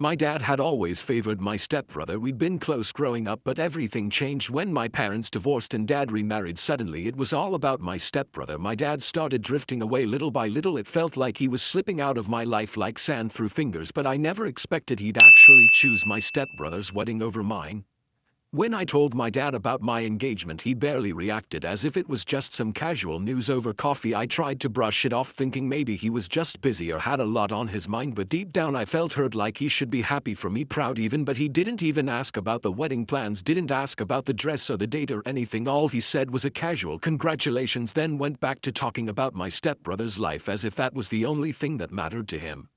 My dad had always favored my stepbrother. We'd been close growing up, but everything changed when my parents divorced and dad remarried. Suddenly it was all about my stepbrother. My dad started drifting away little by little. It felt like he was slipping out of my life like sand through fingers, but I never expected he'd actually choose my stepbrother's wedding over mine. When I told my dad about my engagement, he barely reacted, as if it was just some casual news over coffee. I tried to brush it off, thinking maybe he was just busy or had a lot on his mind, but deep down I felt hurt, like he should be happy for me, proud even, but he didn't even ask about the wedding plans, didn't ask about the dress or the date or anything. All he said was a casual congratulations, then went back to talking about my stepbrother's life as if that was the only thing that mattered to him.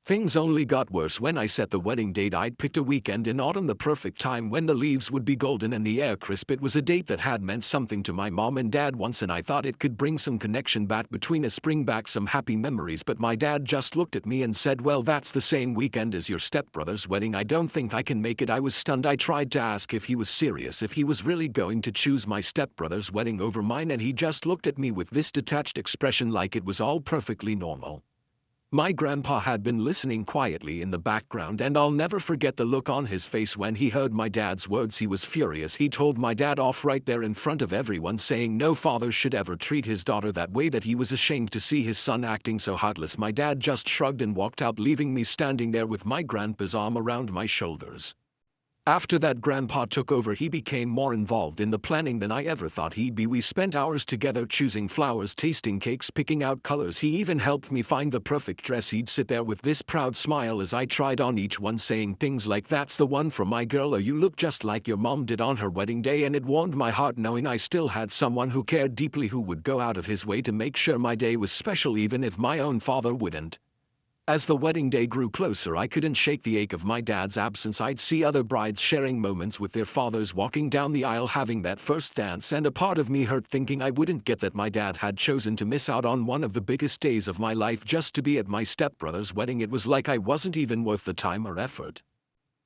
Things only got worse when I set the wedding date. I'd picked a weekend in autumn, the perfect time when the leaves would be golden and the air crisp. It was a date that had meant something to my mom and dad once, and I thought it could bring some connection back between us, bring back some happy memories. But my dad just looked at me and said, "Well, that's the same weekend as your stepbrother's wedding. I don't think I can make it." I was stunned. I tried to ask if he was serious, if he was really going to choose my stepbrother's wedding over mine, and he just looked at me with this detached expression, like it was all perfectly normal. My grandpa had been listening quietly in the background, and I'll never forget the look on his face when he heard my dad's words. He was furious. He told my dad off right there in front of everyone, saying no father should ever treat his daughter that way, that he was ashamed to see his son acting so heartless. My dad just shrugged and walked out, leaving me standing there with my grandpa's arm around my shoulders. After that, Grandpa took over. He became more involved in the planning than I ever thought he'd be. We spent hours together choosing flowers, tasting cakes, picking out colors. He even helped me find the perfect dress. He'd sit there with this proud smile as I tried on each one, saying things like, "That's the one for my girl," or "You look just like your mom did on her wedding day." And it warmed my heart knowing I still had someone who cared deeply, who would go out of his way to make sure my day was special, even if my own father wouldn't. As the wedding day grew closer, I couldn't shake the ache of my dad's absence. I'd see other brides sharing moments with their fathers, walking down the aisle, having that first dance, and a part of me hurt, thinking I wouldn't get that my dad had chosen to miss out on one of the biggest days of my life just to be at my stepbrother's wedding. It was like I wasn't even worth the time or effort.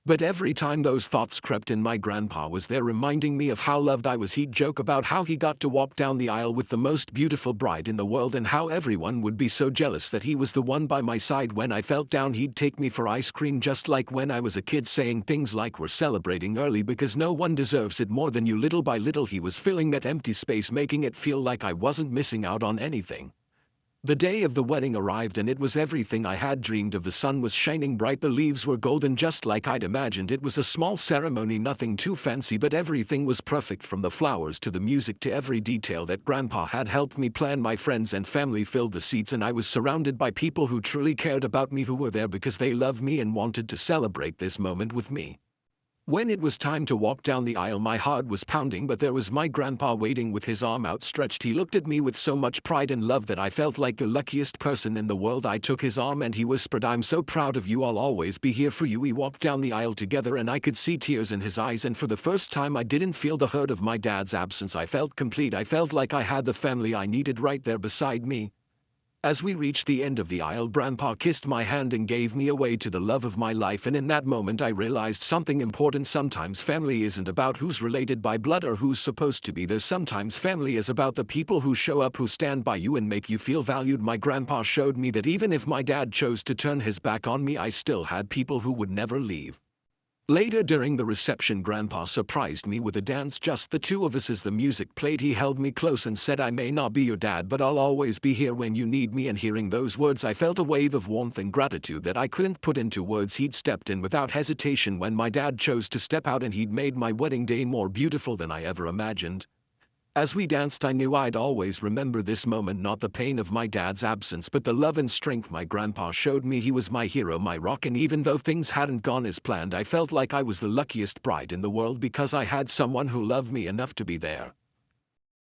But every time those thoughts crept in, my grandpa was there, reminding me of how loved I was. He'd joke about how he got to walk down the aisle with the most beautiful bride in the world, and how everyone would be so jealous that he was the one by my side when I felt down. He'd take me for ice cream just like when I was a kid, saying things like, "We're celebrating early because no one deserves it more than you." Little by little, he was filling that empty space, making it feel like I wasn't missing out on anything. The day of the wedding arrived, and it was everything I had dreamed of. The sun was shining bright, the leaves were golden just like I'd imagined. It was a small ceremony, nothing too fancy, but everything was perfect, from the flowers to the music to every detail that Grandpa had helped me plan. My friends and family filled the seats, and I was surrounded by people who truly cared about me, who were there because they loved me and wanted to celebrate this moment with me. When it was time to walk down the aisle, my heart was pounding, but there was my grandpa waiting with his arm outstretched. He looked at me with so much pride and love that I felt like the luckiest person in the world. I took his arm and he whispered, "I'm so proud of you. I'll always be here for you." We walked down the aisle together, and I could see tears in his eyes, and for the first time I didn't feel the hurt of my dad's absence. I felt complete. I felt like I had the family I needed right there beside me. As we reached the end of the aisle, Grandpa kissed my hand and gave me away to the love of my life, and in that moment I realized something important. Sometimes family isn't about who's related by blood or who's supposed to be there. Sometimes family is about the people who show up, who stand by you and make you feel valued. My grandpa showed me that even if my dad chose to turn his back on me, I still had people who would never leave. Later during the reception, Grandpa surprised me with a dance, just the two of us. As the music played, he held me close and said, "I may not be your dad, but I'll always be here when you need me." And hearing those words, I felt a wave of warmth and gratitude that I couldn't put into words. He'd stepped in without hesitation when my dad chose to step out, and he'd made my wedding day more beautiful than I ever imagined. As we danced, I knew I'd always remember this moment, not the pain of my dad's absence, but the love and strength my grandpa showed me. He was my hero, my rock, and even though things hadn't gone as planned, I felt like I was the luckiest bride in the world because I had someone who loved me enough to be there.